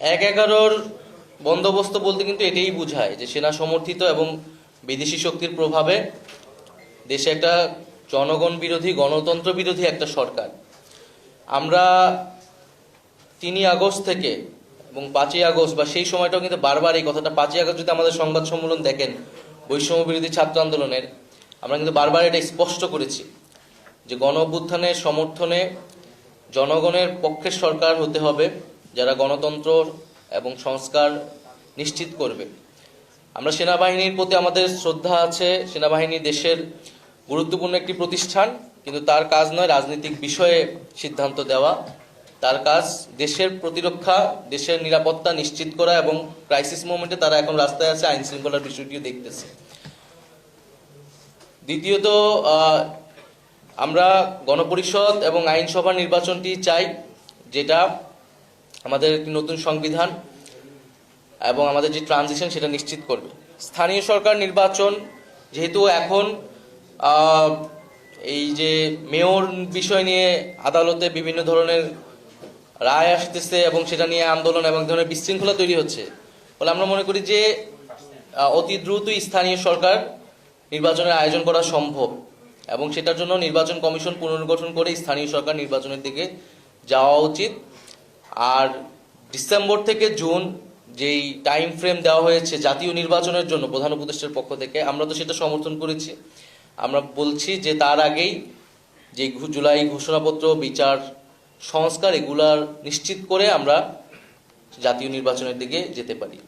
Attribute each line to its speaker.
Speaker 1: এক 11-র বন্দোবস্ত বলতে কিন্তু এটাই বোঝায় যে সেনা সমর্থিত এবং বিদেশি শক্তির প্রভাবে দেশে একটা জনগণ বিরোধী গণতন্ত্র বিরোধী একটা সরকার। আমরা 3 আগস্ট থেকে এবং 5 আগস্ট বা সেই সময়টাও কিন্তু বারবার এই কথাটা, 5 আগস্ট যদি আমাদের সংবাদ সম্মেলন দেখেন বৈষম্য বিরোধী ছাত্র আন্দোলনের, আমরা কিন্তু বারবার এটা স্পষ্ট করেছি যে গণ অভ্যুত্থানের সমর্থনে জনগণের পক্ষের সরকার হতে হবে, যারা গণতন্ত্র এবং সংস্কার নিশ্চিত করবে। আমরা সেনাবাহিনীর প্রতি আমাদের শ্রদ্ধা আছে। সেনাবাহিনী দেশের গুরুত্বপূর্ণ একটি প্রতিষ্ঠান, কিন্তু তার কাজ নয় রাজনৈতিক বিষয়ে সিদ্ধান্ত দেওয়া। তার কাজ দেশের প্রতিরক্ষা, দেশের নিরাপত্তা নিশ্চিত করা, এবং ক্রাইসিস মোমেন্টে তারা এখন রাস্তায় আছে, আইন শৃঙ্খলার বিষয়টিও দেখতেছে। দ্বিতীয়ত, আমরা গণপরিষদ এবং আইনসভা নির্বাচনটি চাই, যেটা আমাদের একটি নতুন সংবিধান এবং আমাদের যে ট্রানজিশন সেটা নিশ্চিত করবে। স্থানীয় সরকার নির্বাচন, যেহেতু এখন এই যে মেয়র বিষয় নিয়ে আদালতে বিভিন্ন ধরনের রায় আসতেছে এবং সেটা নিয়ে আন্দোলন এবং ধরনের বিশৃঙ্খলা তৈরি হচ্ছে, ফলে আমরা মনে করি যে অতি দ্রুতই স্থানীয় সরকার নির্বাচনের আয়োজন করা সম্ভব, এবং সেটার জন্য নির্বাচন কমিশন পুনর্গঠন করে স্থানীয় সরকার নির্বাচনের দিকে যাওয়া উচিত। আর ডিসেম্বর থেকে জুন যেই টাইম ফ্রেম দেওয়া হয়েছে জাতীয় নির্বাচনের জন্য প্রধান উপদেষ্টার পক্ষ থেকে, আমরা তো সেটা সমর্থন করেছি। আমরা বলছি যে তার আগেই যে জুলাই ঘোষণাপত্র, বিচার সংস্কার, এগুলার নিশ্চিত করে আমরা জাতীয় নির্বাচনের দিকে যেতে পারি।